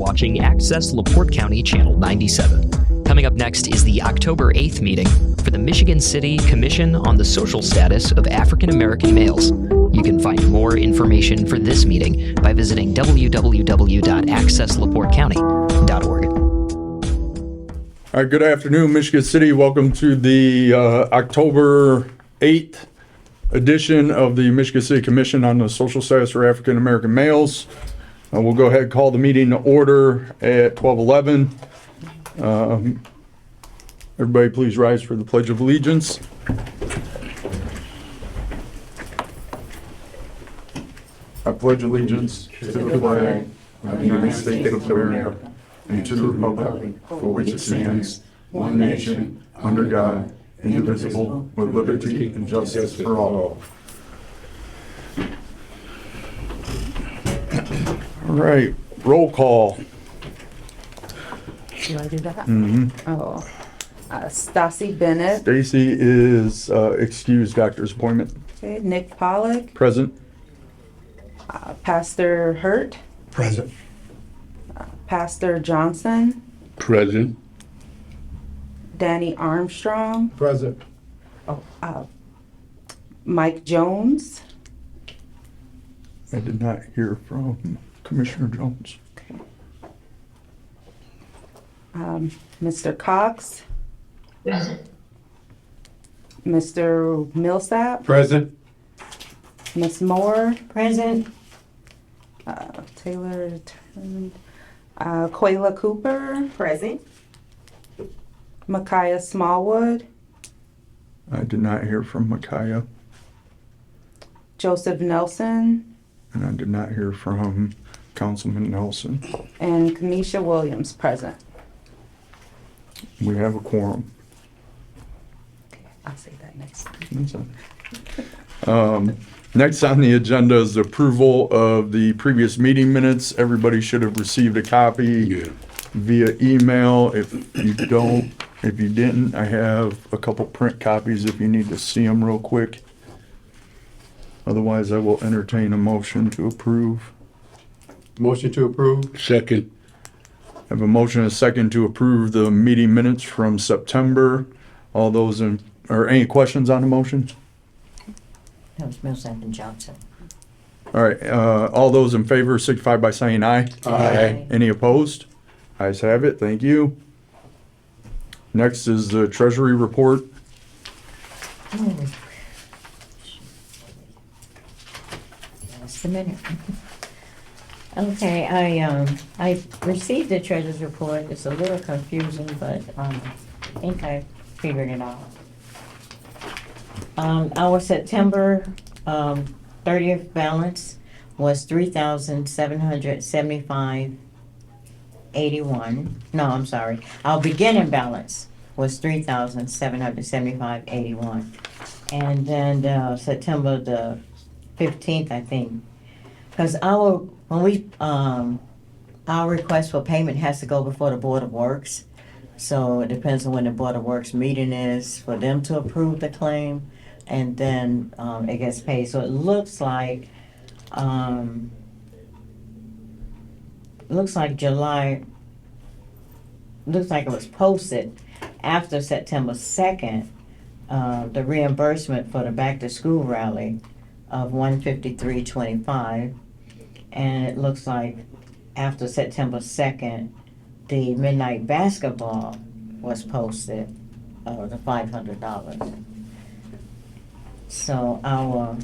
watching Access LaPorte County Channel 97. Coming up next is the October 8th meeting for the Michigan City Commission on the Social Status of African American Males. You can find more information for this meeting by visiting www.accesslaportecounty.org. All right, good afternoon, Michigan City. Welcome to the October 8th edition of the Michigan City Commission on the Social Status for African American Males. We'll go ahead and call the meeting to order at 12:11. Everybody please rise for the Pledge of Allegiance. I pledge allegiance to the flag of the United States of America and to the republic for which it stands, one nation, under God, indivisible, with liberty and justice for all. All right, roll call. Do I do that? Mm-hmm. Oh, Stassi Bennett, Stacy is excused doctor's appointment. okay, Nick Pollock, Present. Pastor Hurt, Present. Pastor Johnson, Present. Danny Armstrong, Present. Mike Jones, I did not hear from Commissioner Jones. Mr. Cox, Mr. Millsap, Present. Miss Moore, Present. Taylor, Quayla Cooper, Present. Micaiah Smallwood, I did not hear from Micaiah, Joseph Nelson, and I did not hear from Councilman Nelson. and Kanisha Williams present. We have a quorum. I'll say that next time. Next on the agenda is the approval of the previous meeting minutes. Everybody should have received a copy via email. If you didn't, I have a couple print copies if you need to see them real quick. Otherwise, I will entertain a motion to approve. Motion to approve. Second. I have a motion and a second to approve the meeting minutes from September. All those or any questions on the motion? That was Millsap and Johnson. All right, all those in favor signify by saying aye. Aye. Any opposed? Ayes have it, thank you. Next is the Treasury report. Just a minute. Okay, I received the treasurer's report. It's a little confusing, but I think I figured it out. Our September 30th balance was $3,775.81. No, I'm sorry. Our beginning balance was $3,775.81, and then September the 15th, I think, because our request for payment has to go before the Board of Works, so it depends on when the Board of Works meeting is for them to approve the claim, and then it gets paid. So it looks like July. Looks like it was posted after September 2nd. The reimbursement for the back to school rally of $153.25, and it looks like after September 2nd, the midnight basketball was posted, the $500. So our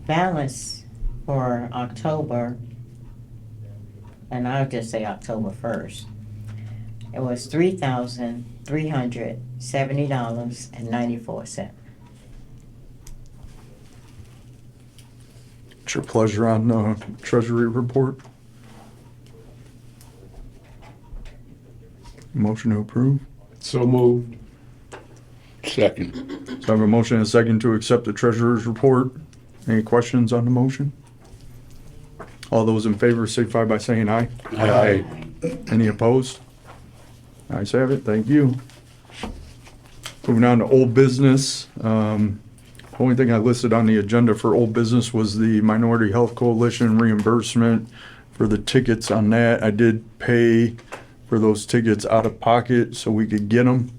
balance for October, and I'll just say October 1st, it was $3,370.94. It's your pleasure on the Treasury report. Motion to approve. So moved. Second. So I have a motion and a second to accept the Treasurer's report. Any questions on the motion? All those in favor signify by saying aye. Aye. Any opposed? Ayes have it, thank you. Moving on to old business. Only thing I listed on the agenda for old business was the Minority Health Coalition reimbursement for the tickets on that. I did pay for those tickets out of pocket so we could get them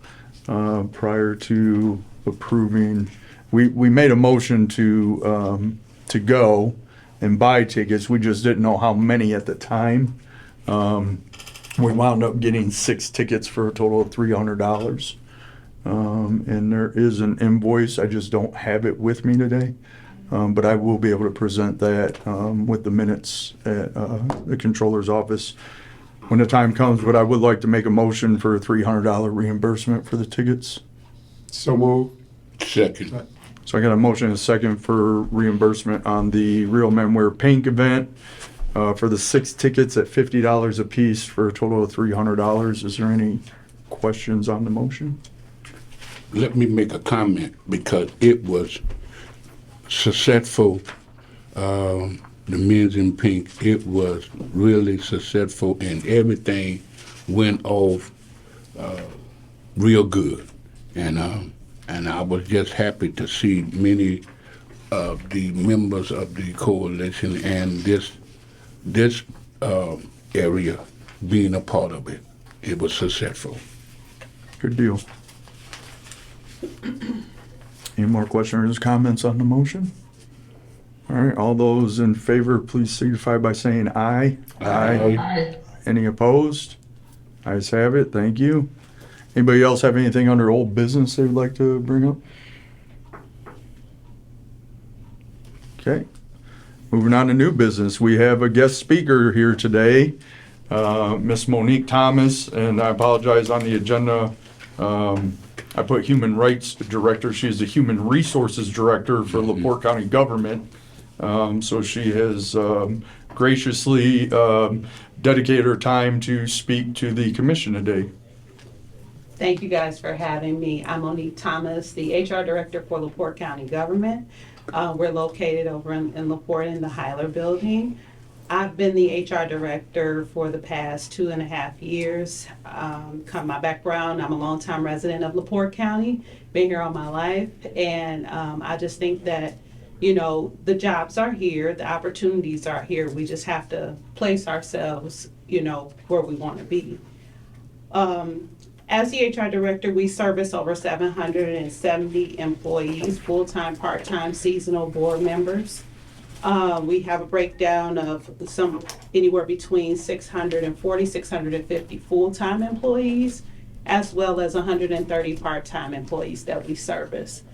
prior to approving. We made a motion to go and buy tickets. We just didn't know how many at the time. We wound up getting 6 tickets for a total of $300. And there is an invoice. I just don't have it with me today. But I will be able to present that with the minutes at the controller's office when the time comes. But I would like to make a motion for a $300 reimbursement for the tickets. So moved. Second. So I got a motion and a second for reimbursement on the Real Men Wear Pink event for the 6 tickets at $50 a piece for a total of $300. Is there any questions on the motion? Let me make a comment because it was successful. The Men's in Pink, it was really successful and everything went off real good. And I was just happy to see many of the members of the coalition and this area being a part of it. It was successful. Good deal. Any more questions or comments on the motion? All right, all those in favor, please signify by saying aye. Aye. Any opposed? Ayes have it, thank you. Anybody else have anything under old business they would like to bring up? Okay, moving on to new business. We have a guest speaker here today, Miss Monique Thomas, and I apologize on the agenda. I put Human Rights Director. She's the Human Resources Director for LaPorte County Government. So she has graciously dedicated her time to speak to the commission today. Thank you guys for having me. I'm Monique Thomas, the HR Director for LaPorte County Government. We're located over in LaPorte in the Hyler Building. I've been the HR Director for the past 2.5 years. My background, I'm a longtime resident of LaPorte County, been here all my life, and I just think that, you know, the jobs are here, the opportunities are here. We just have to place ourselves, you know, where we want to be. As the HR Director, we service over 770 employees, full-time, part-time, seasonal board members. We have a breakdown of anywhere between 640, 650 full-time employees, as well as 130 part-time employees that we service.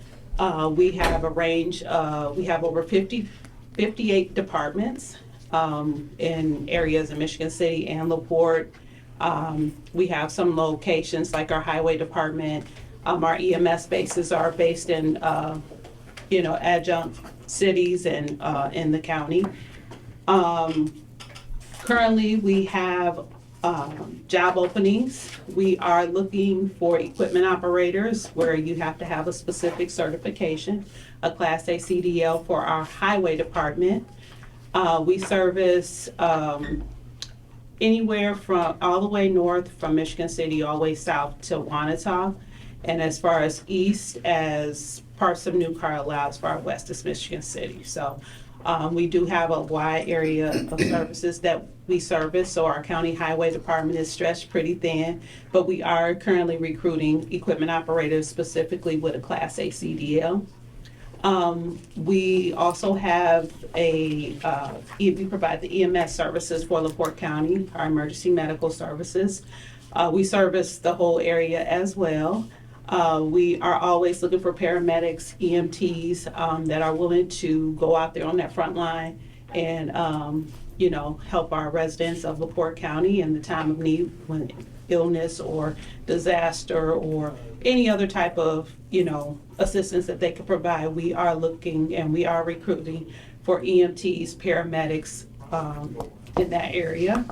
We have a range, we have over 58 departments in areas in Michigan City and LaPorte. We have some locations like our highway department. Our EMS bases are based in, adjunct cities and in the county. Currently, we have job openings. We are looking for equipment operators where you have to have a specific certification, a Class A CDL for our highway department. We service anywhere from all the way north from Michigan City all the way south to Wanata, and as far as east as parts of New Carlisle, as far west as Michigan City. So we do have a wide area of services that we service. So our county highway department is stretched pretty thin, but we are currently recruiting equipment operators specifically with a Class A CDL. We also have we provide the EMS services for LaPorte County, our emergency medical services. We service the whole area as well. We are always looking for paramedics, EMTs that are willing to go out there on that front line and, help our residents of LaPorte County in the time of need when illness or disaster or any other type of, assistance that they could provide. We are looking and we are recruiting for EMTs, paramedics in that area.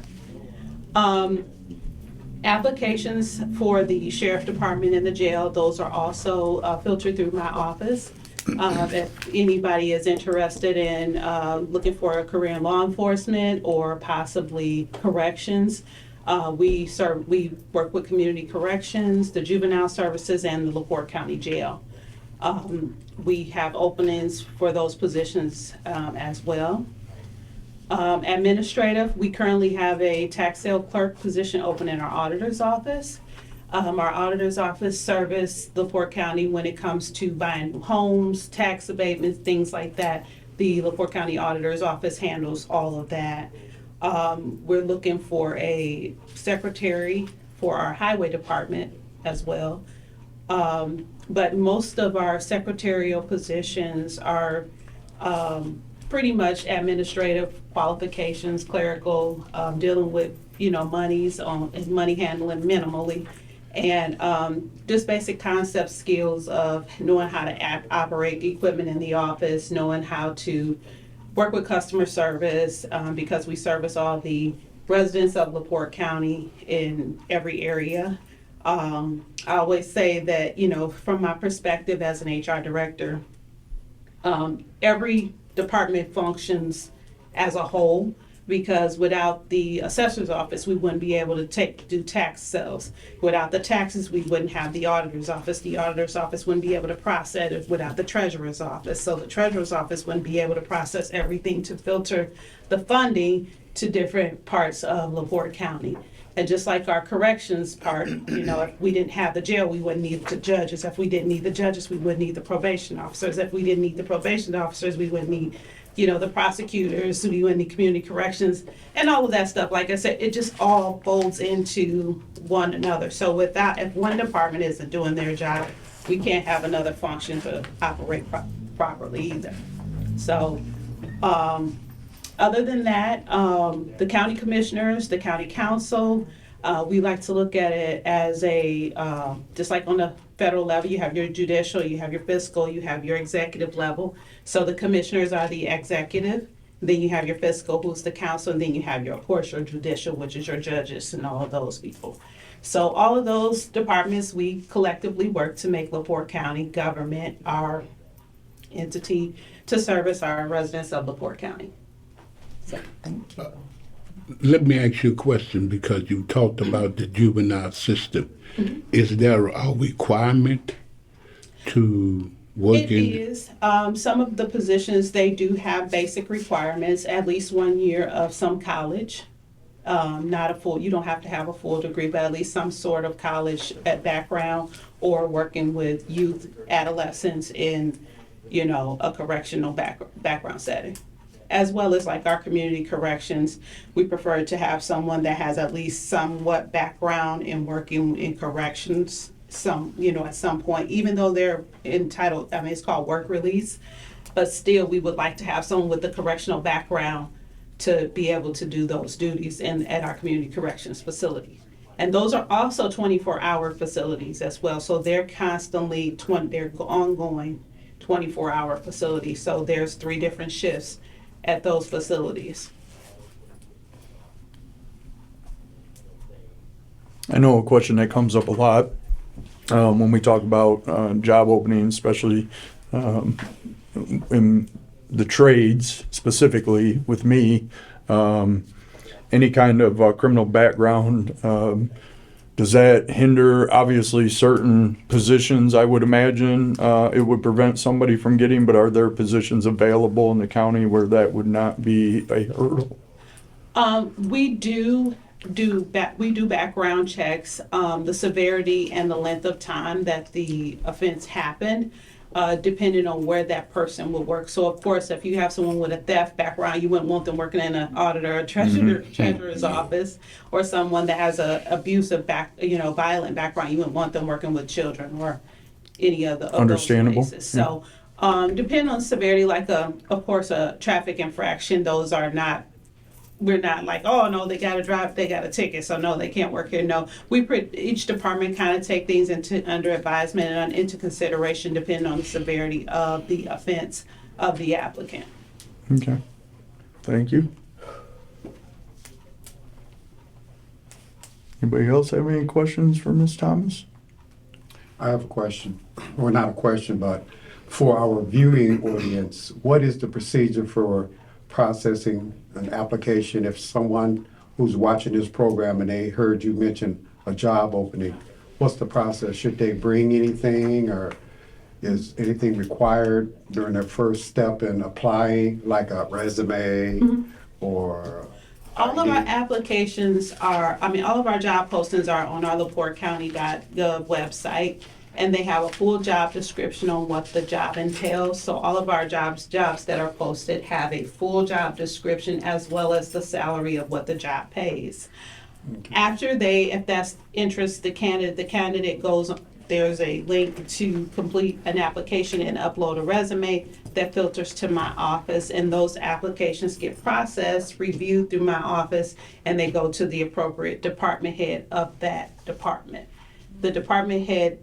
Applications for the sheriff department and the jail, those are also filtered through my office. If anybody is interested in looking for a career in law enforcement or possibly corrections, we work with community corrections, the juvenile services, and the LaPorte County Jail. We have openings for those positions as well. Administrative, we currently have a tax sale clerk position open in our auditor's office. Our auditor's office service LaPorte County when it comes to buying homes, tax abatements, things like that. The LaPorte County Auditor's Office handles all of that. We're looking for a secretary for our highway department as well. But most of our secretarial positions are pretty much administrative qualifications, clerical, dealing with, monies on money handling minimally. And just basic concept skills of knowing how to operate equipment in the office, knowing how to work with customer service, because we service all the residents of LaPorte County in every area. I always say that, from my perspective as an HR director, every department functions as a whole, because without the assessor's office, we wouldn't be able to do tax sales. Without the taxes, we wouldn't have the auditor's office. The auditor's office wouldn't be able to process it without the treasurer's office. So the treasurer's office wouldn't be able to process everything to filter the funding to different parts of LaPorte County. And just like our corrections part, if we didn't have the jail, we wouldn't need the judges. If we didn't need the judges, we wouldn't need the probation officers. If we didn't need the probation officers, we wouldn't need the prosecutors, we wouldn't need community corrections, and all of that stuff. Like I said, it just all folds into one another. So if one department isn't doing their job, we can't have another function to operate properly either. So, other than that, the county commissioners, the county council, we like to look at it as just like on the federal level, you have your judicial, you have your fiscal, you have your executive level. So the commissioners are the executive, then you have your fiscal, who's the council, and then you have of course, your judicial, which is your judges and all of those people. So all of those departments, we collectively work to make LaPorte County government our entity to service our residents of LaPorte County. So, thank you. Let me ask you a question, because you talked about the juvenile system. Mm-hmm. Is there a requirement to work It is. Some of the positions, they do have basic requirements, at least 1 year of some college. Not a full, you don't have to have a full degree, but at least some sort of college background, or working with youth, adolescents in, a correctional background setting. As well as like our community corrections, we prefer to have someone that has at least somewhat background in working in corrections, at some point, even though they're entitled, it's called work release, but still we would like to have someone with a correctional background to be able to do those duties at our community corrections facility. And those are also 24-hour facilities as well, so they're constantly, they're ongoing 24-hour facilities, so there's 3 different shifts at those facilities. I know a question that comes up a lot when we talk about job openings, especially in the trades, specifically with me. Any kind of criminal background, does that hinder, obviously, certain positions, I would imagine it would prevent somebody from getting, but are there positions available in the county where that would not be a hurdle? We do background checks, the severity and the length of time that the offense happened, depending on where that person will work. So of course, if you have someone with a theft background, you wouldn't want them working in an auditor or treasurer's office, or someone that has a abusive violent background, you wouldn't want them working with children or any of the Understandable. Those places. So depending on severity, like of course a traffic infraction, those are not. We're not like, oh no, they got to drive, they got a ticket, so no, they can't work here. No, each department kind of take things under advisement and into consideration depending on the severity of the offense of the applicant. Okay, thank you. Anybody else have any questions for Ms. Thomas? I have a question, or not a question, but for our viewing audience, what is the procedure for processing an application if someone who's watching this program and they heard you mention a job opening? What's the process? Should they bring anything, or is anything required during their first step in applying, like a resume or All of our applications are, all of our job postings are on our laportecounty.gov website, and they have a full job description on what the job entails. So all of our jobs that are posted have a full job description as well as the salary of what the job pays. After if that's interest, the candidate goes, there's a link to complete an application and upload a resume that filters to my office, and those applications get processed, reviewed through my office, and they go to the appropriate department head of that department. The department head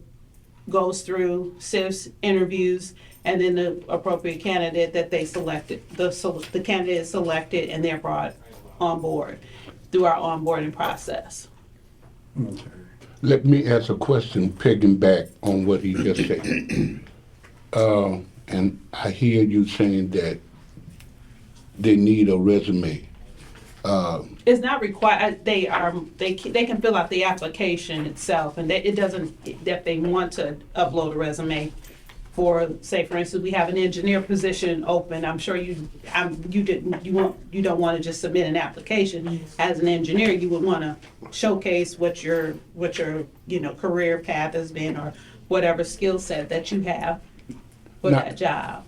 goes through, sifts, interviews, and then the appropriate candidate that they selected, the candidate is selected and they're brought on board through our onboarding process. Okay. Let me ask a question, pegging back on what he just said. And I hear you saying that they need a resume. It's not required, they can fill out the application itself, and it doesn't, that they want to upload a resume for, say, for instance, we have an engineer position open. I'm sure you don't want to just submit an application. As an engineer, you would want to showcase what your career path has been, or whatever skill set that you have for Now- that job.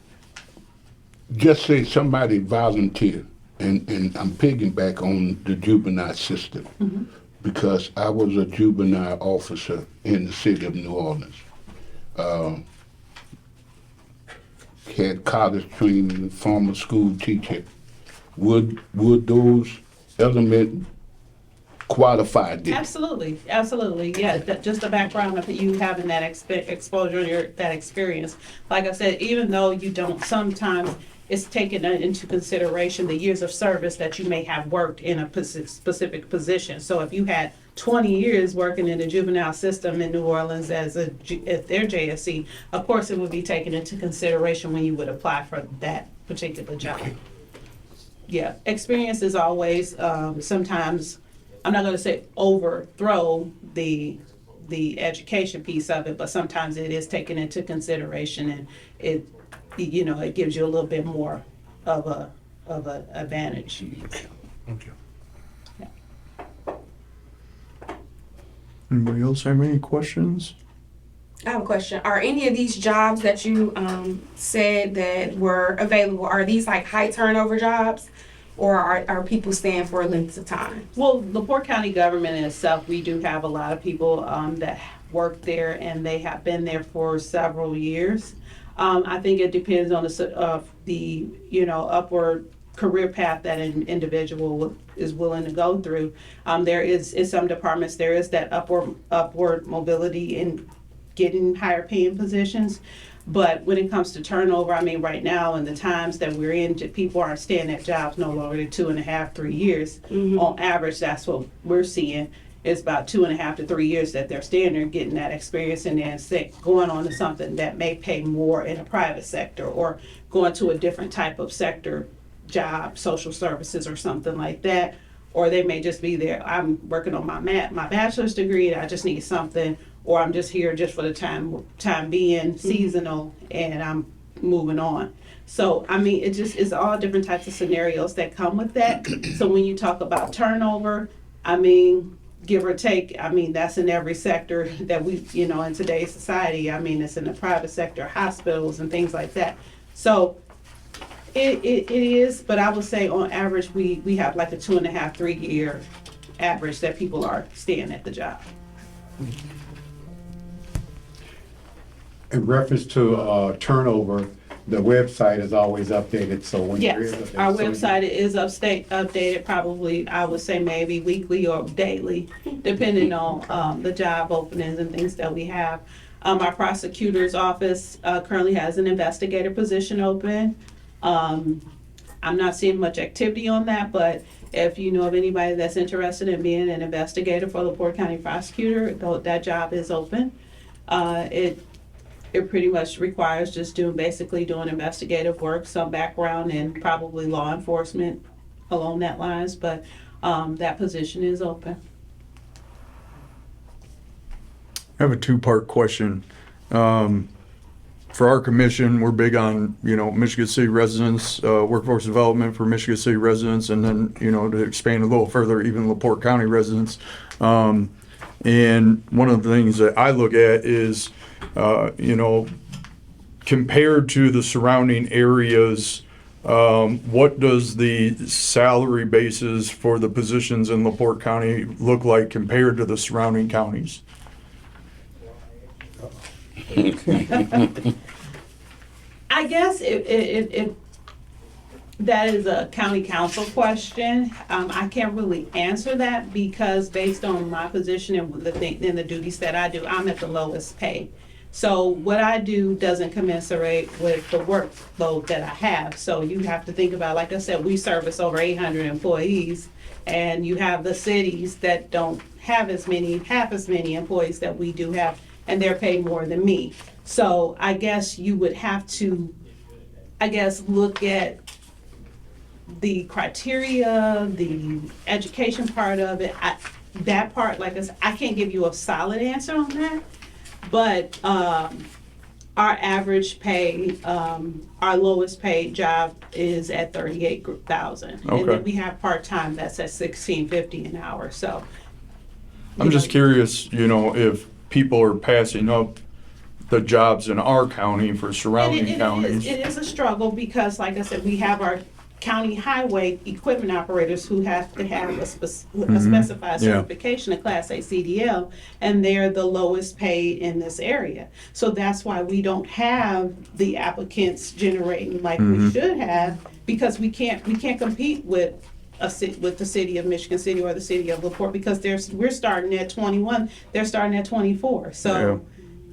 Just say somebody volunteer, and I'm pigging back on the juvenile system, because I was a juvenile officer in the city of New Orleans. Had college training, former school teacher. Would those elements qualify this? Absolutely, yeah, just the background of you having that exposure, that experience. Like I said, even though you don't, sometimes it's taken into consideration the years of service that you may have worked in a specific position. So if you had 20 years working in the juvenile system in New Orleans as their JSC, of course it would be taken into consideration when you would apply for that particular job. Yeah, experience is always, sometimes, I'm not gonna say overthrow the education piece of it, but sometimes it is taken into consideration, and it gives you a little bit more of a advantage. Okay. Anybody else have any questions? I have a question. Are any of these jobs that you said that were available, are these like high turnover jobs, or are people staying for lengths of time? Well, LaPorte County government in itself, we do have a lot of people that work there, and they have been there for several years. I think it depends on the upward career path that an individual is willing to go through. There is in some departments, there is that upward mobility in getting higher paying positions. But when it comes to turnover, right now in the times that we're in, people aren't staying at jobs no longer than 2.5, 3 years. On average, that's what we're seeing. It's about 2.5 to 3 years that they're staying there, getting that experience, and then going on to something that may pay more in the private sector, or going to a different type of sector job, social services or something like that. Or they may just be there, I'm working on my bachelor's degree and I just need something, or I'm just here just for the time being, seasonal, and I'm moving on. So it's all different types of scenarios that come with that. So when you talk about turnover, give or take, that's in every sector that we, in today's society. It's in the private sector, hospitals and things like that. So it is, but I would say on average, we have like a 2.5, 3 year average that people are staying at the job. In reference to turnover, the website is always updated, so when there is Yes, a- our website is updated probably, I would say maybe weekly or daily, depending on the job openings and things that we have. Our prosecutor's office currently has an investigator position open. I'm not seeing much activity on that, but if you know of anybody that's interested in being an investigator for the LaPorte County prosecutor, that job is open. It pretty much requires just basically doing investigative work, some background, and probably law enforcement along that lines, but that position is open. I have a two-part question. for our commission, we're big on, Michigan City residents, workforce development for Michigan City residents, and then, to expand a little further, even LaPorte County residents. And one of the things that I look at is, compared to the surrounding areas, what does the salary basis for the positions in LaPorte County look like compared to the surrounding counties? I guess that is a county council question. I can't really answer that because based on my position and the duties that I do, I'm at the lowest pay. So what I do doesn't commensurate with the workload that I have. So you have to think about, like I said, we service over 800 employees, and you have the cities that don't have half as many employees that we do have, and they're paid more than me. So I guess you would have to, look at the criteria, the education part of it. That part, like I said, I can't give you a solid answer on that. But our average pay, our lowest paid job is at 38,000, and Okay. then we have part time that's at 16.50 an hour. So I'm just curious, if people are passing up the jobs in our county for surrounding counties. It is a struggle because, like I said, we have our county highway equipment operators who have to have a specified Yeah. certification, a Class A CDL, and they're the lowest paid in this area. So that's why we don't have the applicants generating like we should have, because we can't compete with with the city of Michigan City or the city of LaPorte, because we're starting at 21, they're starting at 24. So,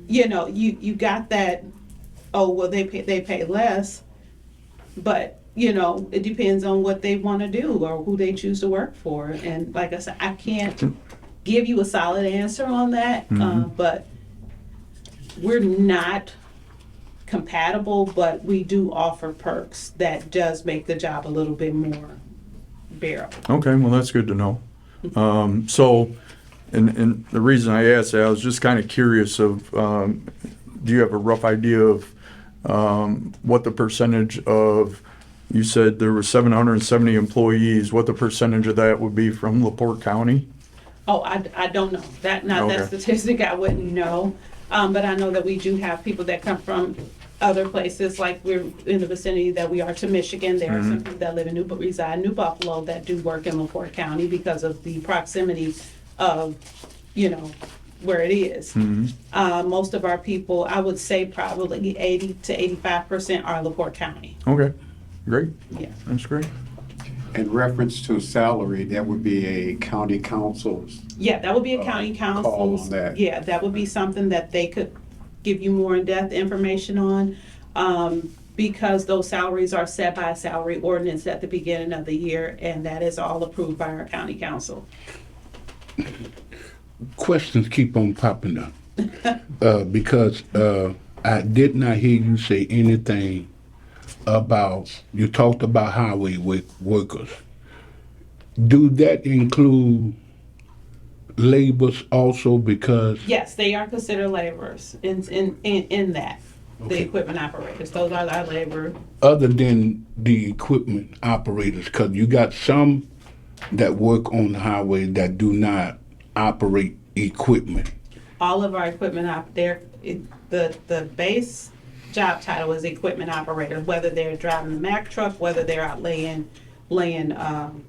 you got that. Oh well, they pay less, but it depends on what they want to do or who they choose to work for. And like I said, I can't give you a solid answer on that, but we're not compatible, but we do offer perks that does make the job a little bit more bearable. Okay, well, that's good to know. And the reason I asked that, I was just kind of curious of, do you have a rough idea of what the percentage of, you said there were 770 employees, what the percentage of that would be from LaPorte County? Oh, I don't know. That Okay. statistic I wouldn't know. But I know that we do have people that come from other places, like we're in the vicinity that we are to Michigan. There are some people that reside in New Buffalo that do work in LaPorte County because of the proximity of, where it is. Most of our people, I would say probably 80 to 85% are LaPorte County. Okay, great, Yeah. that's great. In reference to salary, that would be a county council's. Yeah, that would be a county Call council's. on that. Yeah, that would be something that they could give you more in-depth information on, because those salaries are set by a salary ordinance at the beginning of the year, and that is all approved by our county council. Questions keep on popping up because I did not hear you say anything about, you talked about highway workers. Do that include laborers also? Because Yes, they are considered laborers in that, the Okay. equipment operators. Those are our labor. other than the equipment operators, because you got some that work on the highway that do not operate equipment. All of our equipment the base job title is equipment operator, whether they're driving the Mack truck, whether they're out laying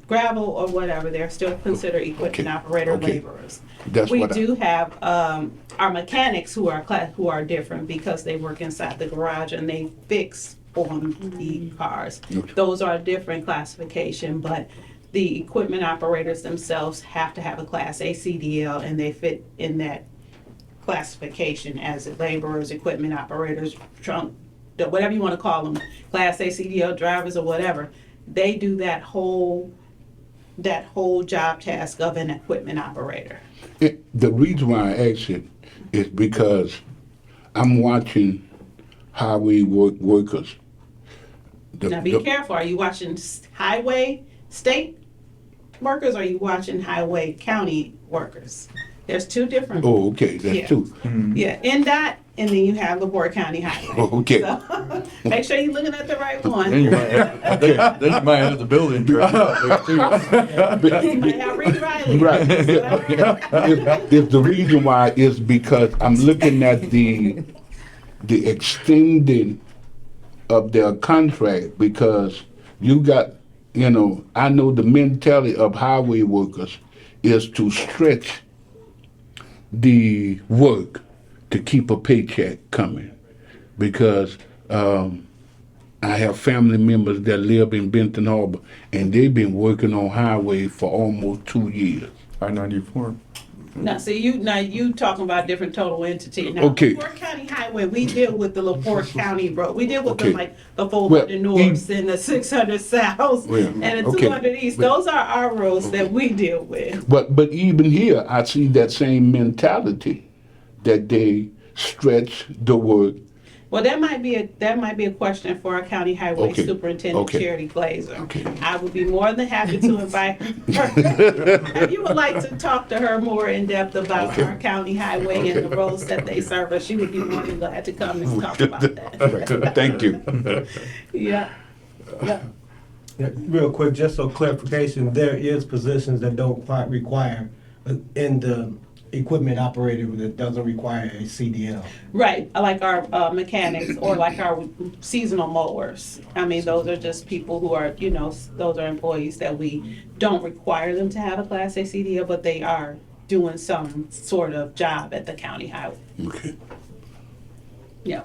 gravel or whatever, they're still considered equipment Okay, operator okay. laborers. That's We what do have our mechanics who are different because they work inside the garage and they fix on the cars. Okay. Those are a different classification, but the equipment operators themselves have to have a Class A CDL, and they fit in that classification as laborers, equipment operators, trunk, whatever you want to call them, Class A CDL drivers or whatever. They do that whole job task of an equipment operator. The reason why I ask it is because I'm watching highway workers. Now be careful, are you watching highway state workers or are you watching highway county workers? There's two different. Oh, okay, Yeah. that's two. Yeah, NDOT and then you have LaPorte County Highway. Okay. So, make sure you're looking at the right Then one. you might have, then you might have the building director out there too. You might have Reed Riley. Right. So, If the reason why is because I'm looking at the extending of their contract, because you got, I know the mentality of highway workers is to stretch the work to keep a paycheck coming, because I have family members that live in Benton Harbor, and they've been working on highway for almost 2 years. I-94. now, see, you talking about different total entity. Now, Okay. LaPorte County Highway, we deal with the LaPorte County Road. We deal with Okay. the 400 Well, Norths and the 600 Souths Well, and the okay. 200 East. But- Those are our roads that we deal with. But even here, I see that same mentality that they stretch the work. Well, that might be a question for our county highway Okay. superintendent, Okay. Charity Glazer. Okay. I would be more than happy to invite her. If you would like to talk to her more in depth about our county highway and the roads that they service, she would be more than glad to come and talk about that. Thank you. Yeah. Yeah. Yeah, real quick, just so clarification, there is positions that don't quite require in the equipment operator that doesn't require a CDL. Right, like our mechanics or like our seasonal mowers. I mean, those are just people who are, those are employees that we don't require them to have a Class A CDL, but they are doing some sort of job at the county highway. Okay. Yeah.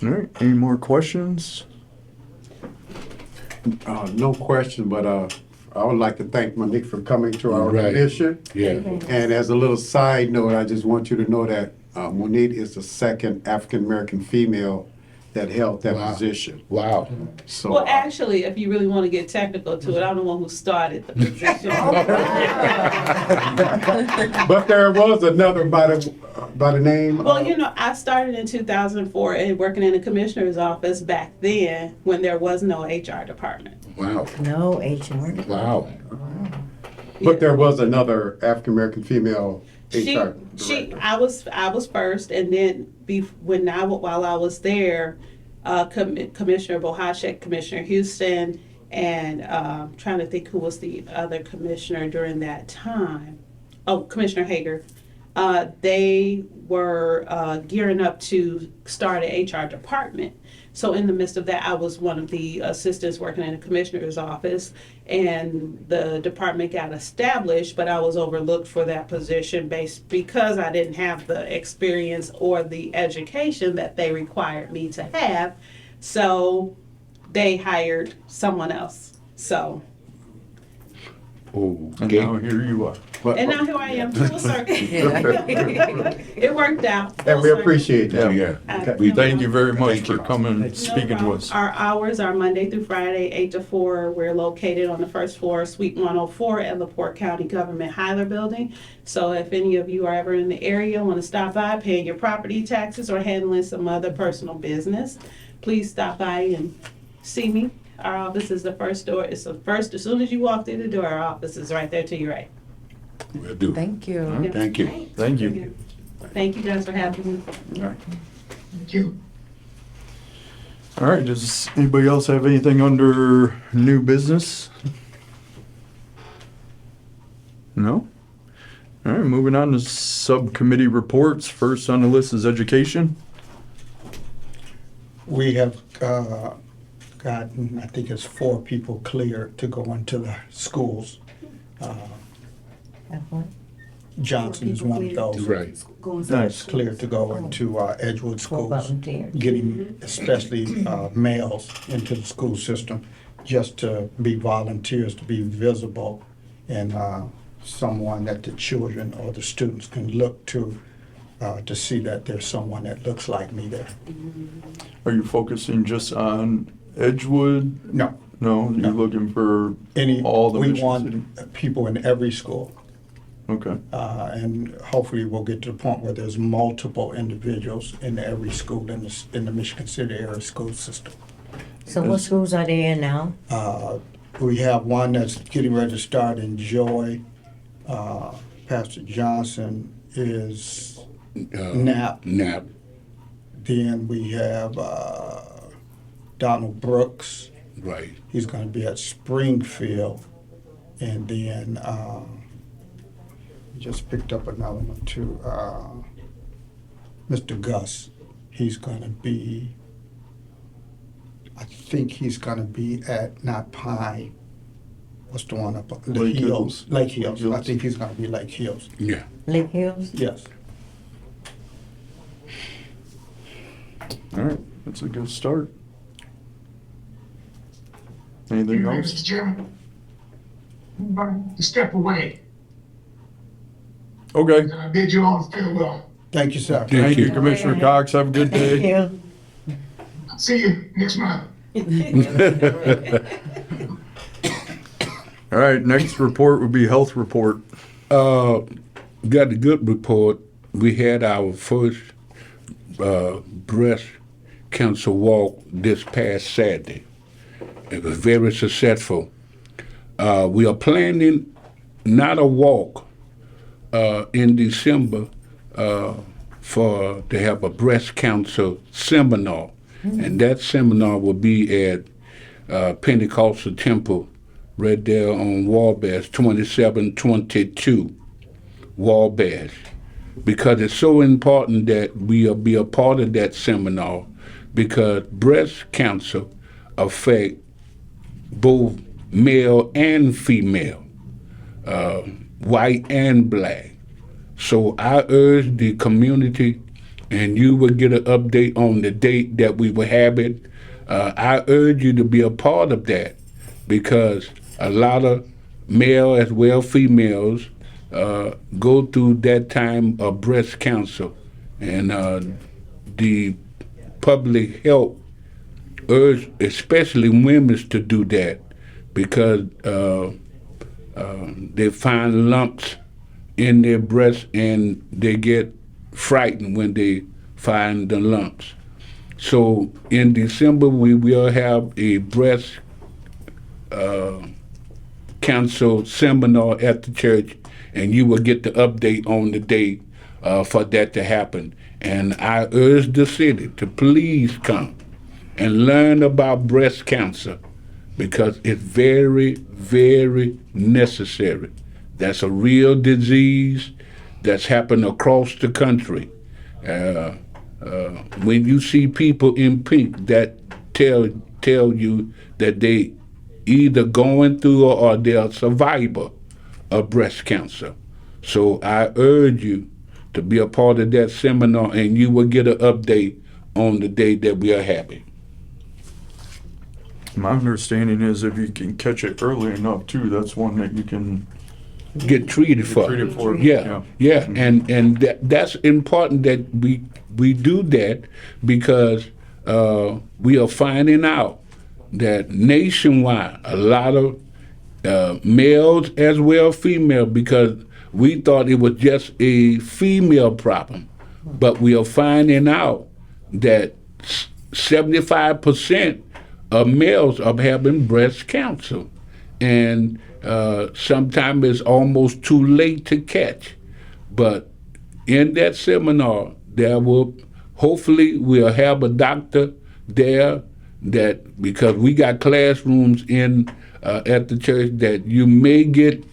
All right, any more questions? No question, but I would like to thank Monique for coming to our Right. commission. Yeah. And as a little side note, I just want you to know that Monique is the second African-American female that held that Wow. position. Wow. So, Well, actually, if you really want to get technical to it, I'm the one who started the position. but there was another by the name. Well, I started in 2004 and working in the commissioner's office back then when there was no HR department. Wow. No HR. Wow. But there was another African-American female HR director. I was first, and then while I was there, Commissioner Bohashek, Commissioner Houston, and trying to think who was the other commissioner during that time. Oh, Commissioner Hager. They were gearing up to start an HR department. So in the midst of that, I was one of the assistants working in the commissioner's office, and the department got established, but I was overlooked for that position because I didn't have the experience or the education that they required me to have. So they hired someone else. So, And Okay. now here you are. But- and now here I am, full circle. It worked out. And we appreciate that. Yeah. We Thank you very much Thank for you. coming No and speaking to problem. us. Our hours are Monday through Friday, 8 to 4. We're located on the first floor, Suite 104 at LaPorte County Government Hyler Building. So if any of you are ever in the area, want to stop by, paying your property taxes or handling some other personal business, please stop by and see me. Our office is the first door. It's the first, as soon as you walk through the door, our office is right there to your right. Will do. Thank you. Thank you. Thank you. Thank you guys for having me. All right, does anybody else have anything under new business? No? All right, moving on to subcommittee reports. First on the list is education. We have gotten, I think it's 4 people clear to go into the schools. Johnson is one of those. Right. Nice. Clear to go into Edgewood For schools, volunteers. getting especially males into the school system, just to be volunteers, to be visible, and someone that the children or the students can look to see that there's someone that looks like me there. Are you focusing just on Edgewood? No, No, No. you're looking for any, all the we Michigan want people in every school. Okay. And hopefully we'll get to the point where there's multiple individuals in every school in the Michigan City area school system. So what schools are they in now? We have one that's getting ready to start in Joy. Pastor Johnson is Knapp. Knapp. Then we have Donald Brooks. Right. He's going to be at Springfield. And then just picked up another one too. Mr. Gus. He's going to be, I think he's going to be at, not Pine. What's the one up the Lake Hills? Hills. Lake Hills. Hills. I think he's going to be Lake Hills. Yeah. Lake Hills? Yes. All right, that's a good start. Anything else? Mr. Chairman, I'm about to step away. Okay. I bid you all farewell. Thank you, sir. Thank you, Commissioner Cox. Have a good Thank day. you. See you next month. All right, next report would be health report. Got a good report. We had our first breast cancer walk this past Saturday. It was very successful. We are planning not a walk in December to have a breast cancer seminar. And that seminar will be at Pentecostal Temple right there on Wabash, 2722 Wabash. Because it's so important that we be a part of that seminar, because breast cancer affect both male and female, white and black. So I urge the community, and you will get an update on the date that we will have it. I urge you to be a part of that, because a lot of male as well females go through that time of breast cancer, and the public health urge especially women to do that, because they find lumps in their breast and they get frightened when they find the lumps. So in December we will have a breast cancer seminar at the church, and you will get the update on the date for that to happen. And I urge the city to please come and learn about breast cancer, because it's very, very necessary. That's a real disease that's happened across the country. When you see people in pink that tell you that they either going through or they're a survivor of breast cancer. So I urge you to be a part of that seminar, and you will get an update on the day that we are having. My understanding is if you can catch it early enough too, that's one that you can Get treated for. treated for. Yeah, and that's important that we do that, because we are finding out that nationwide a lot of males as well female, because we thought it was just a female problem, but we are finding out that 75% of males are having breast cancer, and sometimes it's almost too late to catch. But in that seminar, there will hopefully we'll have a doctor there, that because we got classrooms in at the church that you may get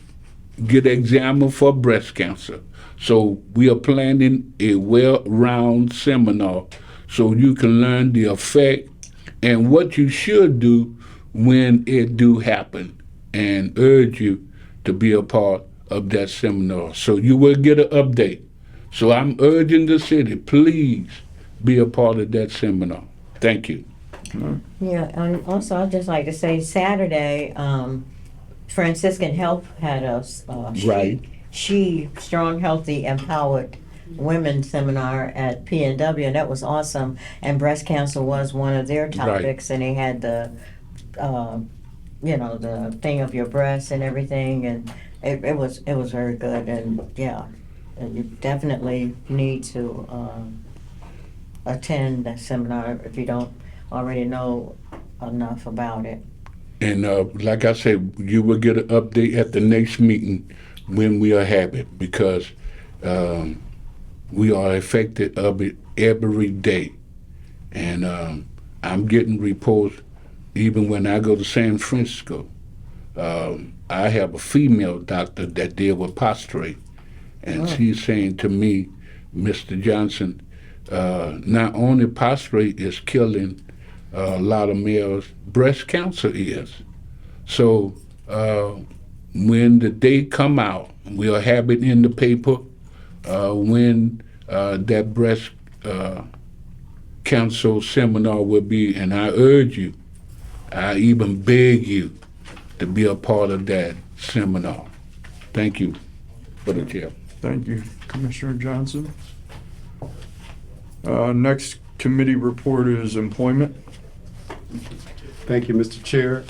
examined for breast cancer. So we are planning a well-round seminar so you can learn the effect and what you should do when it do happen, and urge you to be a part of that seminar. So you will get an update. So I'm urging the city, please be a part of that seminar. Thank you. Yeah, and also I'd just like to say Saturday, Franciscan Health had a Right. she Strong, Healthy, Empowered Women seminar at PNW, and that was awesome. And breast cancer was one of their topics, and they had the, the thing of your breast and everything, and it was very good. And yeah, and you definitely need to attend the seminar if you don't already know enough about it. And like I said, you will get an update at the next meeting when we are having it, because we are affected of it every day. And I'm getting reports even when I go to San Francisco. I have a female doctor that deals with prostrate, and she's saying to me, Mr. Johnson, not only prostrate is killing a lot of males, breast cancer is. So when the day come out, we'll have it in the paper when that breast cancer seminar will be, and I urge you, I even beg you to be a part of that seminar. Thank you for the chair. Thank you, Commissioner Johnson. Next committee report is employment. Thank you, Mr. Chair.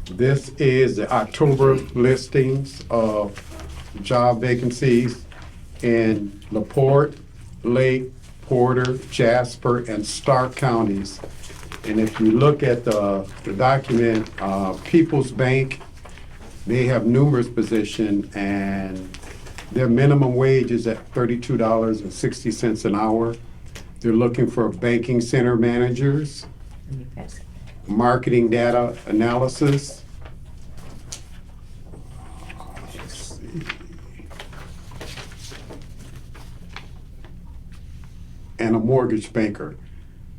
This is the October listings of job vacancies in LaPorte, Lake, Porter, Jasper, and Stark counties. And if you look at the document, People's Bank, they have numerous positions, and their minimum wage is at $32.60 an hour. They're looking for banking center managers, Let me pass it. marketing data analysis. Let's see. And a mortgage banker.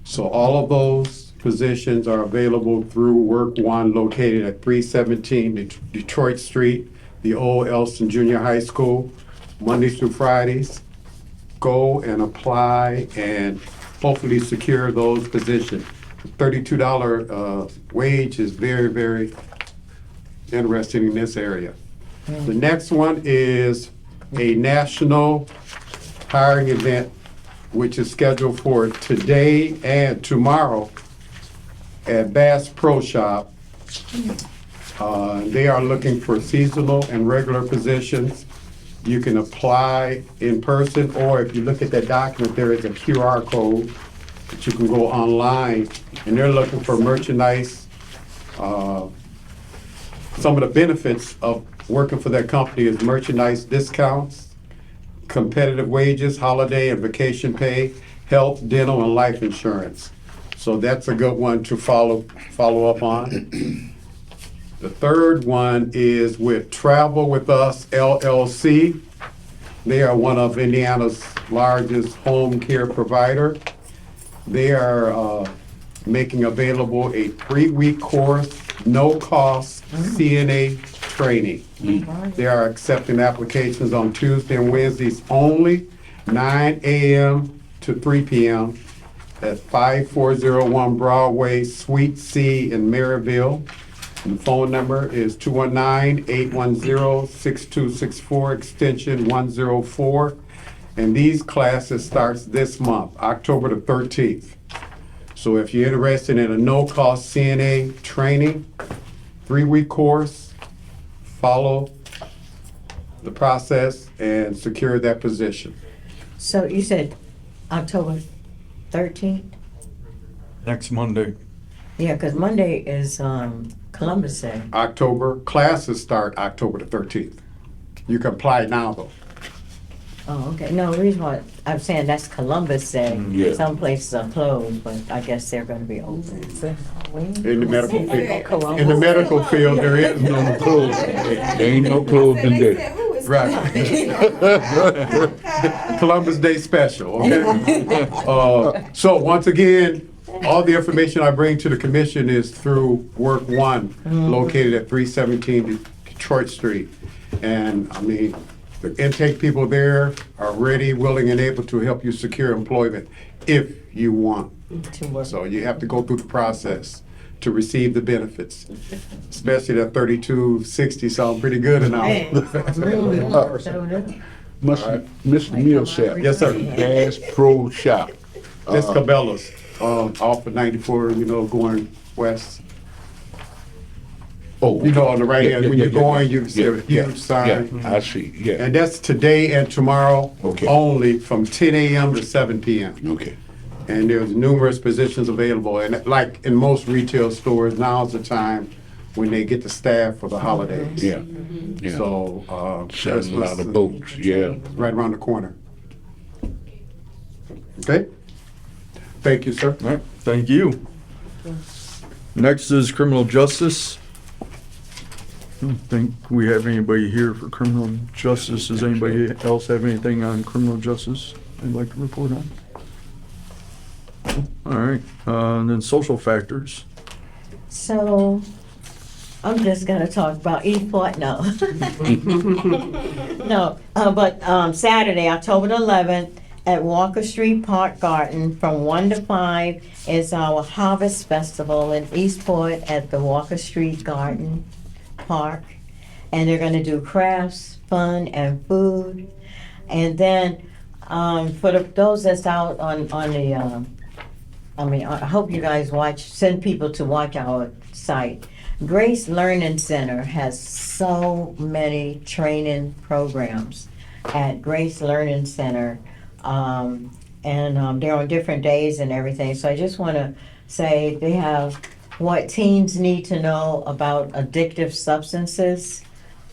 So all of those positions are available through Work One, located at 317 Detroit Street, the old Elston Junior High School, Mondays through Fridays. Go and apply and hopefully secure those positions. $32 wage is very, very interesting in this area. The next one is a national hiring event, which is scheduled for today and tomorrow at Bass Pro Shop. They are looking for seasonal and regular positions. You can apply in person, or if you look at that document, there is a QR code that you can go online, and they're looking for merchandise. Some of the benefits of working for that company is merchandise discounts, competitive wages, holiday and vacation pay, health, dental, and life insurance. So that's a good one to follow up on. The third one is with Travel With Us LLC. They are one of Indiana's largest home care provider. They are making available a 3-week course, no-cost CNA training. They are accepting applications on Tuesday and Wednesdays only, 9 a.m. to 3 p.m. at 5401 Broadway, Suite C in Maryville. And the phone number is 219-810-6264, extension 104. And these classes starts this month, October the 13th. So if you're interested in a no-cost CNA training, 3-week course, follow the process and secure that position. So you said October 13th? Next Monday. Yeah, because Monday is Columbus Day. Classes start October the 13th. You can apply now, though. Oh, okay. No, the reason why I'm saying that's Columbus Day. Yeah. Some places are closed, but I guess they're going to be open. In the medical field. In the medical field, there is no close. There ain't no closing day. Right. Columbus Day special, okay? So once again, all the information I bring to the commission is through Work One, located at 317 Detroit Street. And I mean, the intake people there are ready, willing, and able to help you secure employment if you want. So you have to go through the process to receive the benefits, especially that $32.60 sound pretty good and all. Mr. Millsap. Yes, sir. Bass Pro Shop. It's Cabela's, off of 94, going west. Oh, On the right hand, when you're going, you see a huge sign. Yeah, I see, yeah. And that's today and tomorrow Okay. only from 10 a.m. to 7 p.m. Okay. And there's numerous positions available. And like in most retail stores, now's the time when they get the staff for the holidays. Yeah, yeah. So, Selling a lot Christmas of boats, yeah. right around the corner. Okay? Thank you, sir. All right, thank you. Next is criminal justice. I don't think we have anybody here for criminal justice. Does anybody else have anything on criminal justice they'd like to report on? All right, and then social factors. So, I'm just gonna talk about Eastport, no. No, but Saturday, October the 11th, at Walker Street Park Garden, from 1 to 5, is our Harvest Festival in Eastport at the Walker Street Garden Park. And they're gonna do crafts, fun, and food. And then, for those that's out on the, I hope you guys send people to watch our site. Grace Learning Center has so many training programs at Grace Learning Center. They're on different days and everything. So I just want to say they have what teens need to know about addictive substances.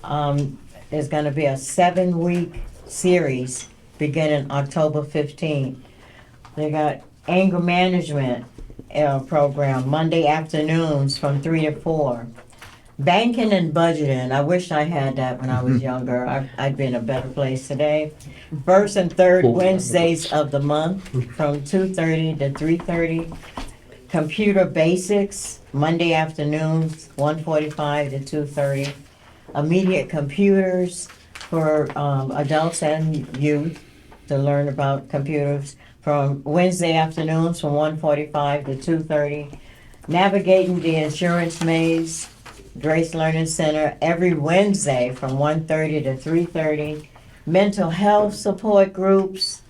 There's going to be a 7-week series beginning October 15th. They got anger management program Monday afternoons from 3 to 4. Banking and budgeting. I wish I had that when I was younger. I'd be in a better place today. First and third Wednesdays of the month from 2:30 to 3:30. Computer basics Monday afternoons 1:45 to 2:30. Immediate computers for adults and youth to learn about computers from Wednesday afternoons from 1:45 to 2:30. Navigating the insurance maze, Grace Learning Center, every Wednesday from 1:30 to 3:30. Mental health support groups,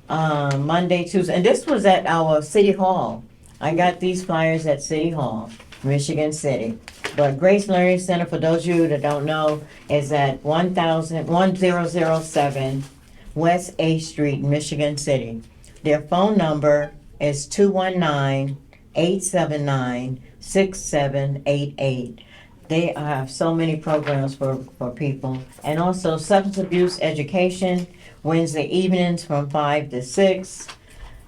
Monday, Tuesday, and this was at our City Hall. I got these flyers at City Hall, Michigan City. But Grace Learning Center, for those of you that don't know, is at 1007 West 8th Street, Michigan City. Their phone number is 219-879-6788. They have so many programs for people. And also substance abuse education, Wednesday evenings from 5 to 6.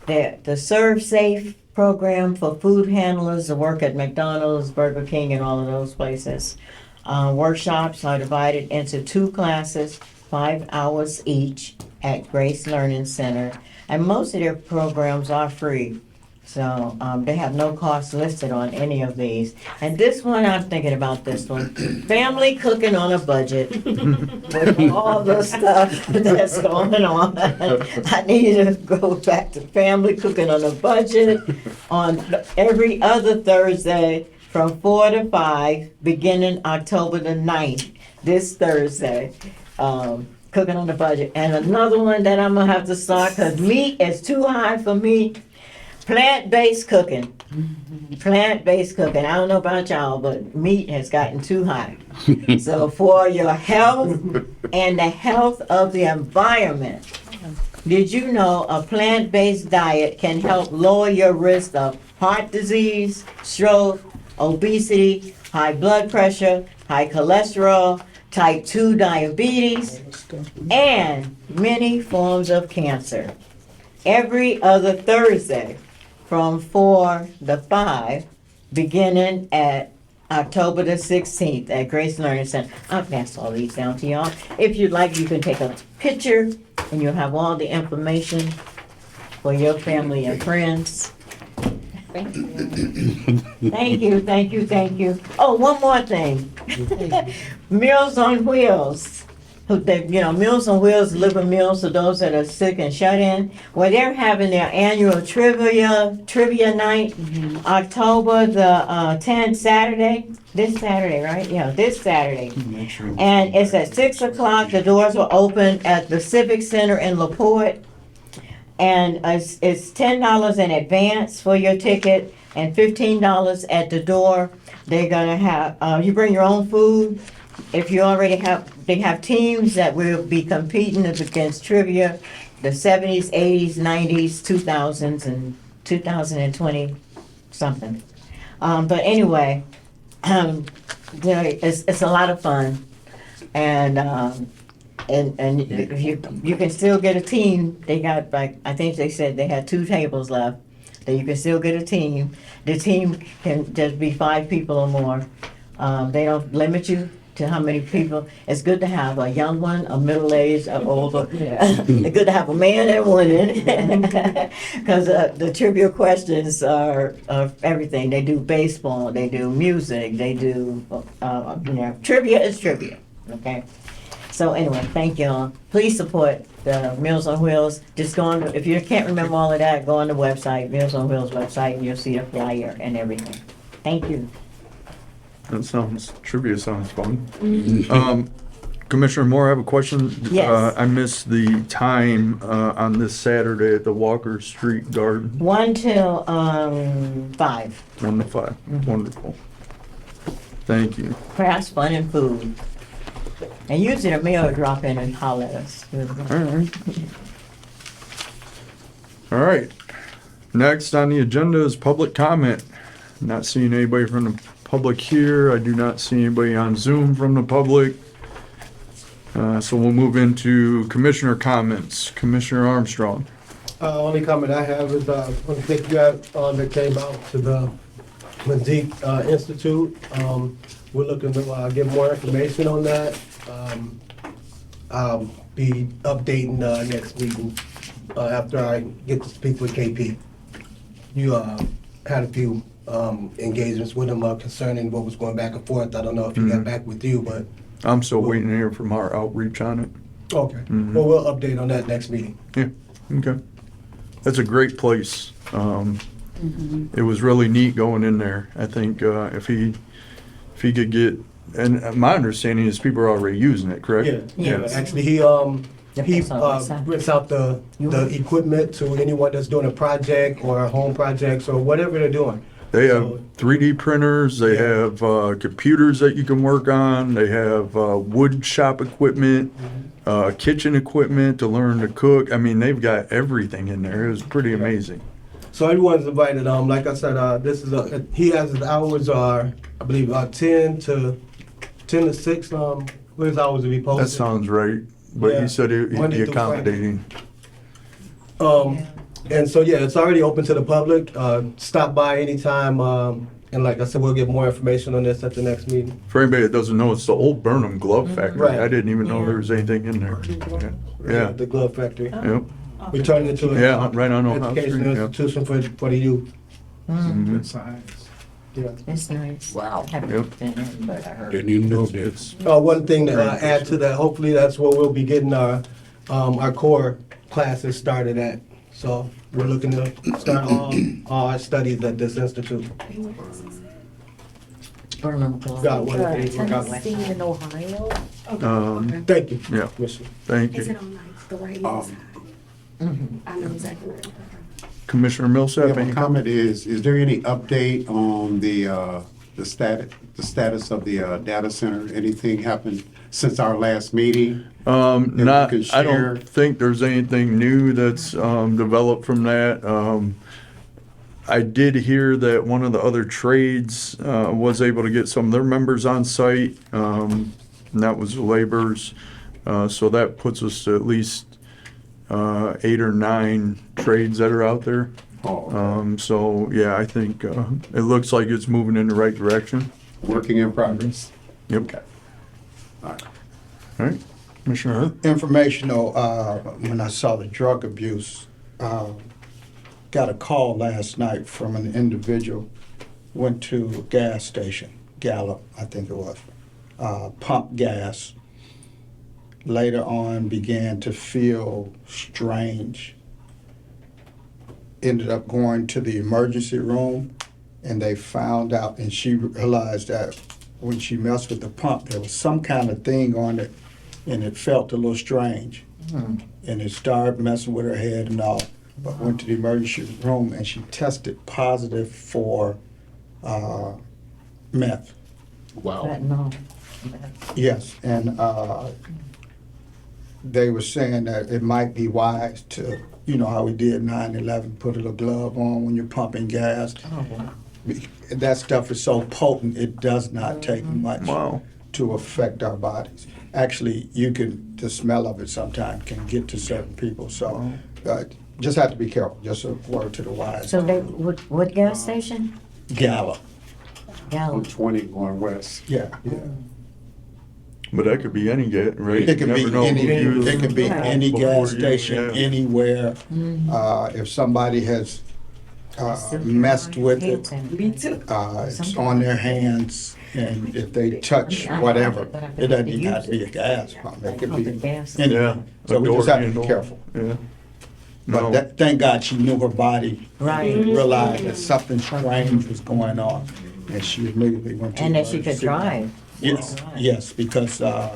The Serve Safe program for food handlers that work at McDonald's, Burger King, and all of those places. Workshops are divided into 2 classes, 5 hours each at Grace Learning Center. And most of their programs are free. So they have no cost listed on any of these. And this one, I'm thinking about this one. Family cooking on a budget. With all the stuff that's going on. I need to go back to family cooking on a budget on every other Thursday from 4 to 5, beginning October the 9th, this Thursday. Cooking on a budget. And another one that I'm going to have to start because meat is too high for me. Plant-based cooking. Plant-based cooking. I don't know about y'all, but meat has gotten too high. So for your health and the health of the environment, did you know a plant-based diet can help lower your risk of heart disease, stroke, obesity, high blood pressure, high cholesterol, type 2 diabetes, and many forms of cancer. Every other Thursday from 4 to 5, beginning at October the 16th at Grace Learning Center. I'll pass all these down to y'all. If you'd like, you can take a picture and you'll have all the information for your family and friends. Thank you. Thank you, thank you, thank you. Oh, one more thing. Meals on Wheels. Meals on Wheels, deliver meals to those that are sick and shut in. Well, they're having their annual trivia night, October the 10th, Saturday. This Saturday, right? Yeah, this Saturday. And it's at 6 o'clock. The doors will open at the Civic Center in LaPorte. And it's $10 in advance for your ticket and $15 at the door. They're gonna have, you bring your own food. If you already they have teams that will be competing against trivia, the 70s, 80s, 90s, 2000s, and 2020 something. But anyway, it's a lot of fun, and you can still get a team. They got, like, I think they said they had 2 tables left. That you can still get a team. The team can just be 5 people or more. They don't limit you to how many people. It's good to have a young one, a middle-aged, a older. It's good to have a man and woman, because the trivia questions are everything. They do baseball, they do music, they do trivia is trivia. Okay. So anyway, thank y'all. Please support the Meals on Wheels. Just go on, if you can't remember all of that, go on the website, Meals on Wheels website, and you'll see the flyer and everything. Thank you. Trivia sounds fun. Commissioner Moore, I have a question. Yes. I missed the time on this Saturday at the Walker Street Garden. 1 till 5. 1 to 5. Wonderful. Thank you. Crafts, fun, and food. And usually the mail will drop in and holler at us. All right. All right. Next on the agenda is public comment. Not seeing anybody from the public here. I do not see anybody on Zoom from the public. So we'll move into commissioner comments. Commissioner Armstrong. Only comment I have is, I want to thank you guys that came out to the Mazik Institute. We're looking to get more information on that. I'll be updating next meeting after I get to speak with KP. You had a few engagements with him concerning what was going back and forth. I don't know if he got back with you, but I'm still waiting to hear from our outreach on it. okay. Well, we'll update on that next meeting. Yeah, okay. That's a great place. It was really neat going in there. I think if he could get, and my understanding is people are already using it, correct? Yeah. Actually, he rents out the equipment to anyone that's doing a project or home projects or whatever they're doing. They have 3D printers, they have computers that you can work on, they have wood shop equipment, kitchen equipment to learn to cook. I mean, they've got everything in there. It was pretty amazing. So everyone's invited. Like I said, this is he has his hours are, I believe, 10 to 6. What his hours will be posted. That sounds right, but Yeah. you said he'd Monday be through Friday. accommodating. And so yeah, it's already open to the public. Stop by anytime. And like I said, we'll get more information on this at the next meeting. For anybody that doesn't know, it's the old Burnham Glove Factory. Right. I didn't even know there was anything in there. Yeah, The glove factory. yep, We turned it into an yeah, right on Ohio educational Street, yeah. institution for the youth. Mhm. Yeah. It's nice. Wow. Yep. And you know that One thing to add to that, hopefully that's where we'll be getting our core classes started at. So we're looking to start all our studies at this institute. Got one thing, we got one. Tennessee and Ohio. Thank you. Yeah, Commissioner. thank Is you. it on like the right hand side? I know exactly where. Commissioner Millsap, Yeah, any my comment? comment is there any update on the status of the data center? Anything happened since our last meeting? Not, could I share- don't think there's anything new that's developed from that. I did hear that one of the other trades was able to get some of their members on site, and that was the laborers. So that puts us to at least 8 or 9 trades that are out there. So yeah, I think it looks like it's moving in the right direction. Working in progress. Yep. Okay. All right, Commissioner Hurd? Informational, when I saw the drug abuse, got a call last night from an individual, went to a gas station, Gallup, I think it was, pumped gas. Later on began to feel strange. Ended up going to the emergency room and they found out, and she realized that when she messed with the pump, there was some kind of thing on it and it felt a little strange. And it started messing with her head and all. But went to the emergency room and she tested positive for meth. wow. Yes, and they were saying that it might be wise to, you know how we did 9/11, put a little glove on when you're pumping gas. That stuff is so potent, it does not take much Wow. to affect our bodies. Actually, the smell of it sometimes can get to certain people, so just have to be careful, just a word to the wise. So what gas station? Gala, On Gallup. 20 going west. yeah. But that could be any gas, right? It can You be never know any, who used it can be any before gas you, station, yeah. anywhere. If somebody has messed with it, Me too. it's on their hands, and if they touch whatever, it doesn't even have to be a gas pump, it could be Yeah. anything. So we just have to be careful. Yeah. But No. thank God she knew her body, Right. and realized that something strange was going on, and she immediately went to. And that she could emergency. drive. Yes, yes, because a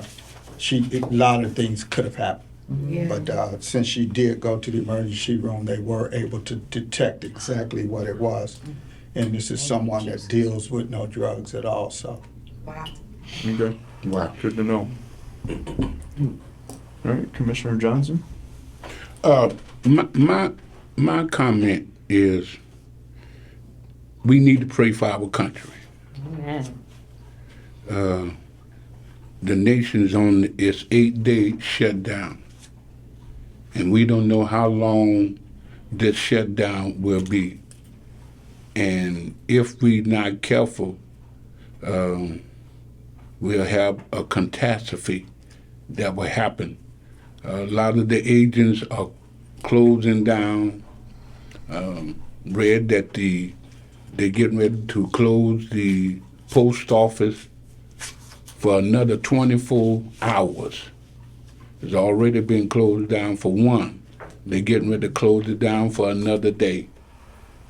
lot of things could have happened. Yeah. But since she did go to the emergency room, they were able to detect exactly what it was. And this is someone that deals with no drugs at all, so. Wow. Okay. Wow. Good to know. All right, Commissioner Johnson? My comment is we need to pray for our country. The nation's on its 8-day shutdown, and we don't know how long this shutdown will be. And if we're not careful, we'll have a catastrophe that will happen. A lot of the agents are closing down. Read that they're getting ready to close the post office for another 24 hours. It's already been closed down for one. They're getting ready to close it down for another day.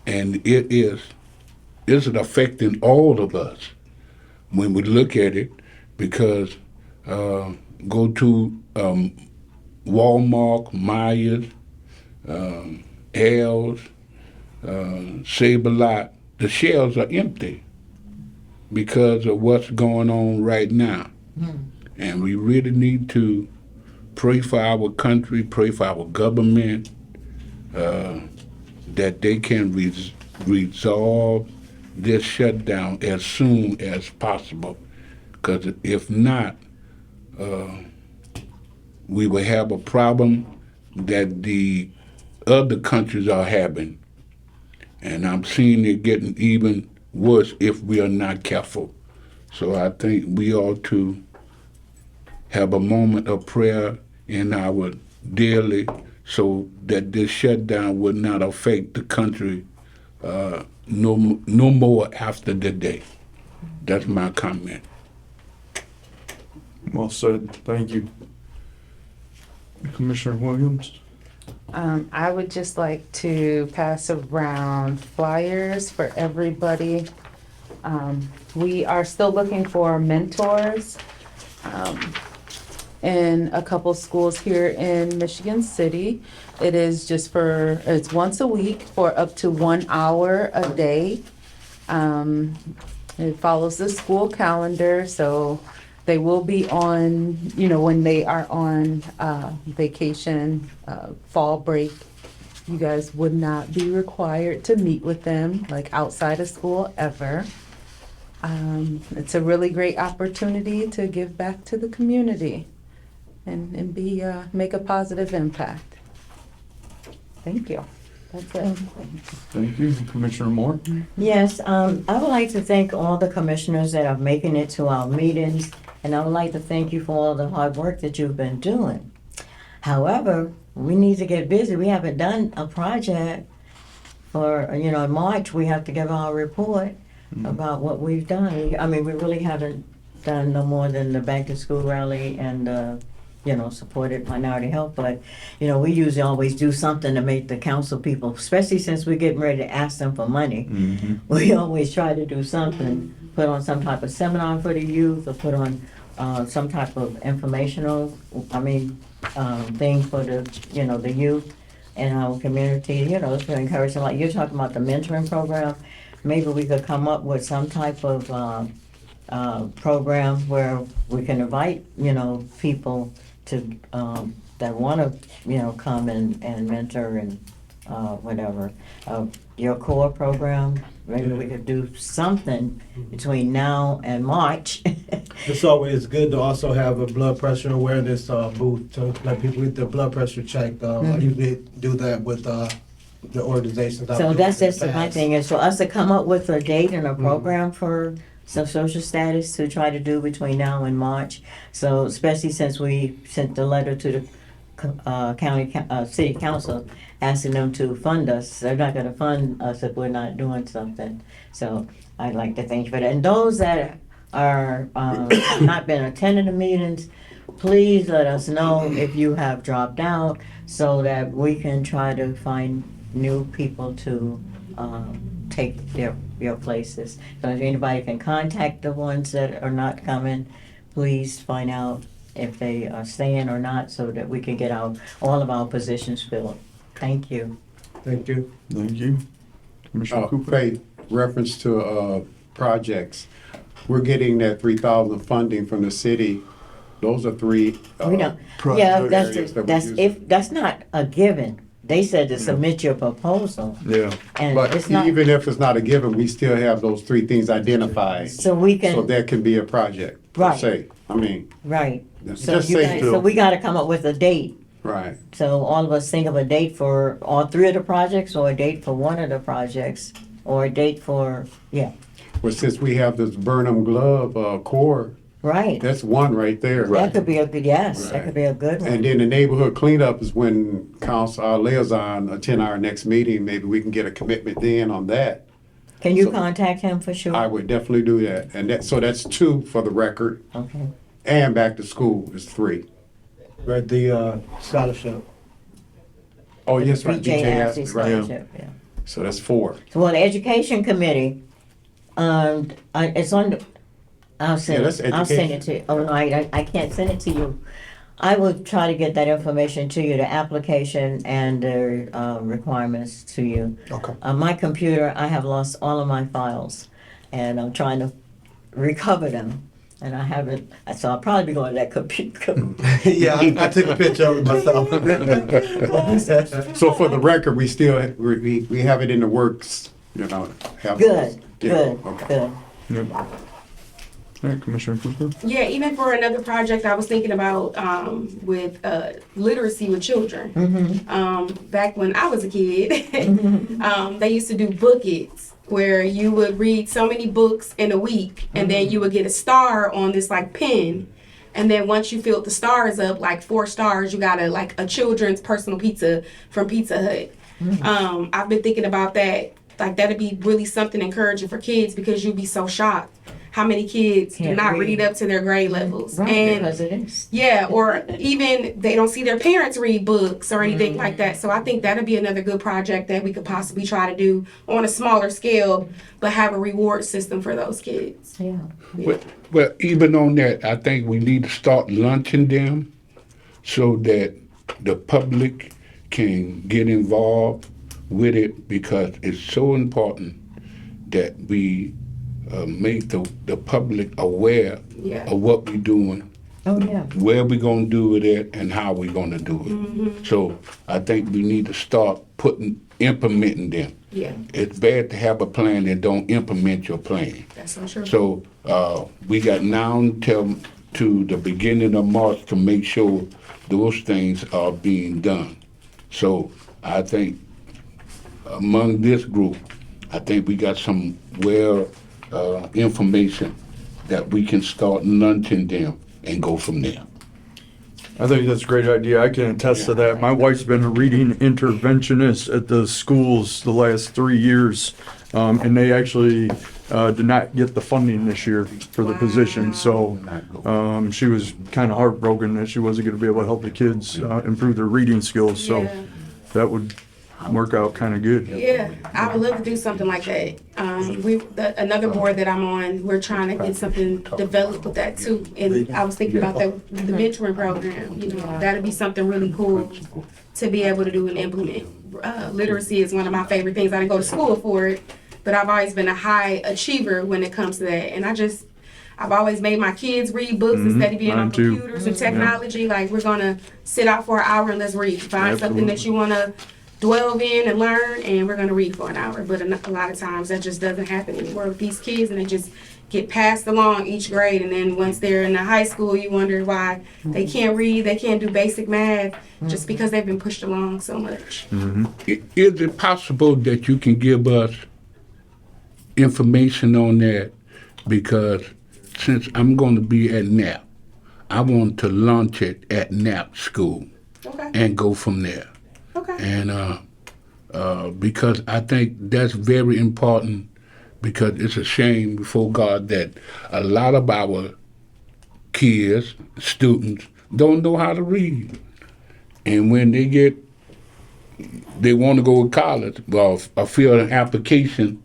And it's affecting all of us when we look at it, because go to Walmart, Myers, Al's, Save-A-Lot, the shelves are empty because of what's going on right now. And we really need to pray for our country, pray for our government, that they can resolve this shutdown as soon as possible. Because if not, we will have a problem that the other countries are having. And I'm seeing it getting even worse if we are not careful. So I think we ought to have a moment of prayer in our daily, so that this shutdown would not affect the country no more after the day. That's my comment. Well said. Thank you. Commissioner Williams? I would just like to pass around flyers for everybody. We are still looking for mentors in a couple schools here in Michigan City. It is it's once a week for up to 1 hour a day. It follows the school calendar, so they will be on, when they are on vacation, fall break. You guys would not be required to meet with them, like outside of school ever. It's a really great opportunity to give back to the community and make a positive impact. Thank you. That's it. Thank you. Commissioner Moore? Yes, I would like to thank all the commissioners that are making it to our meetings, and I would like to thank you for all the hard work that you've been doing. However, we need to get busy. We haven't done a project for, in March, we have to give our report about what we've done. I mean, we really haven't done no more than the back to school rally and, supported minority health, but, we usually always do something to make the council people, especially since we're getting ready to ask them for money. We always try to do something, put on some type of seminar for the youth, or put on some type of informational, thing for the youth in our community, to encourage them. Like you're talking about the mentoring program, maybe we could come up with some type of program where we can invite, people to that want to, come and mentor and whatever. Your core program, maybe we could do something between now and March. It's always good to also have a blood pressure awareness booth to let people get their blood pressure checked. I usually do that with the organizations. I've So been that's with in just the my past. thing, is for us to come up with a date and a program for some social status to try to do between now and March. So especially since we sent the letter to the city council asking them to fund us. They're not gonna fund us if we're not doing something. So I'd like to thank you for that. And those that are, have not been attending the meetings, please let us know if you have dropped out so that we can try to find new people to take your places. So if anybody can contact the ones that are not coming, please find out if they are staying or not so that we can get all of our positions filled. Thank you. Thank you. Thank you. Commissioner Cooper? Faith, reference to projects, we're getting that 3,000 funding from the city. Those are three. We don't, project yeah, areas that we use. that's not a given. They said to submit your proposal, Yeah. and But it's not, even if it's not a given, we still have those three things identified. so we So can, that can be a project, per Right. se. I mean, right. So just you say guys, to- so we gotta come up with a date. right. So all of us think of a date for all three of the projects, or a date for one of the projects, or a date for, yeah, Well, since we have this Burnham Glove core, right. that's one right there. That could be a good, yes, that Right. could be a good one. And then the neighborhood cleanup is when council, our liaison attend our next meeting. Maybe we can get a commitment then on that. Can you so- contact him for sure? I would definitely do that. And so that's two for the record. Okay. And back to school is three. Right, the scholarship. Oh, yes, right. BJ asked Ashley me, right. Scholarship, yeah. So that's four. So, well, the education committee, it's on, I'll send that's it, I'll send it education. to, oh, no, I can't send it to you. I will try to get that information to you, the application and the requirements to you. Okay. On my computer, I have lost all of my files, and I'm trying to recover them. And I haven't, so I'll probably be going to that computer. Yeah, I took a picture of it myself. So for the record, we still, we have it in the works, you know. have those. Good, Yeah, good, okay. good. Yep. All right, Commissioner Cooper? Yeah, even for another project I was thinking about with literacy with children. Back when I was a kid, they used to do bookets where you would read so many books in a week, and then you would get a star on this like pen. And then once you filled the stars up, like 4 stars, you got a children's personal pizza from Pizza Hut. I've been thinking about that. Like that'd be really something encouraging for kids, because you'd be so shocked how many kids do Can't not read. read up to their grade levels. Right, And because it is. yeah, or even they don't see their parents read books or anything like that. So I think that'd be another good project that we could possibly try to do on a smaller scale, but have a reward system for those kids. Yeah. Well, even on that, I think we need to start launching them so that the public can get involved with it, because it's so important that we make the public aware Yeah. of what we're doing, Oh, yeah. where we're gonna do it at, and how we're gonna do it. So I think we need to start implementing them. Yeah, It's bad to have a plan and don't implement your plan. that's so true. So we got now till to the beginning of March to make sure those things are being done. So I think among this group, I think we got some information that we can start launching them and go from there. I think that's a great idea. I can attest to that. My wife's been a reading interventionist at the schools the last 3 years, and they actually did not get the funding this year for the position. So she was kind of heartbroken that she wasn't going to be able to help the kids improve their reading skills. So Yeah. that would work out kind of good. Yeah, I would love to do something like that. Another board that I'm on, we're trying to get something developed with that too. And I was thinking about the mentoring program. You know, that'd be something really cool to be able to do and implement. Literacy is one of my favorite things. I didn't go to school for it, but I've always been a high achiever when it comes to that. And I've always made my kids read books instead of being on mine too. computers and technology. Like, we're gonna sit out for an hour and let's read. Find something that you wanna delve in and learn, and we're gonna read for an hour. But a lot of times that just doesn't happen anymore with these kids, and they just get passed along each grade, and then once they're in the high school, you wonder why they can't read, they can't do basic math, just because they've been pushed along so much. Is it possible that you can give us information on that? Because since I'm going to be at NAP, I want to launch it at NAP school Okay, and go from there. okay. And because I think that's very important, because it's a shame before God that a lot of our kids, students, don't know how to read. And when they want to go to college, or fill an application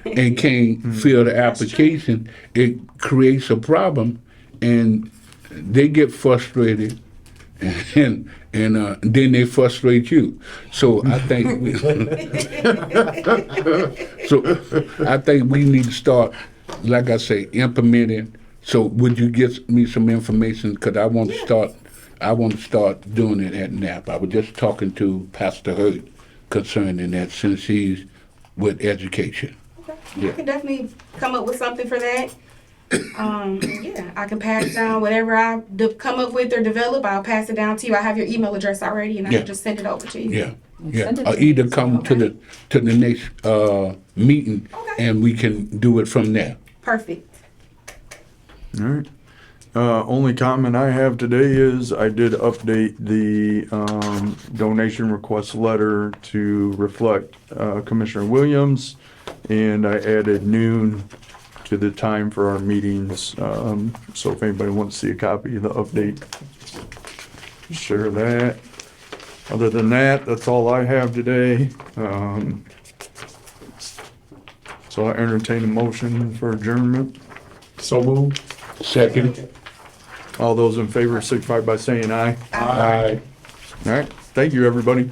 and can't fill the application, it creates a problem, and they get frustrated, and then they frustrate you. So I think we need to start, like I say, implementing. So would you give me some information? Because I want to start doing it at NAP. I was just talking to Pastor Hurt concerning that, since he's with education. I can definitely come up with something for that. Yeah, I can pass down whatever I come up with or develop. I'll pass it down to you. I have your email address already, and I Yeah. can just send it over to you. Yeah, Send it Or to me. either come to the next meeting, Okay. and we can do it from there. Perfect. All right. Only comment I have today is I did update the donation request letter to reflect Commissioner Williams, and I added noon to the time for our meetings. So if anybody wants to see a copy of the update, share that. Other than that, that's all I have today. So I entertain a motion for adjournment. So moved. Second. All those in favor signify by saying aye. Aye. All right, thank you, everybody.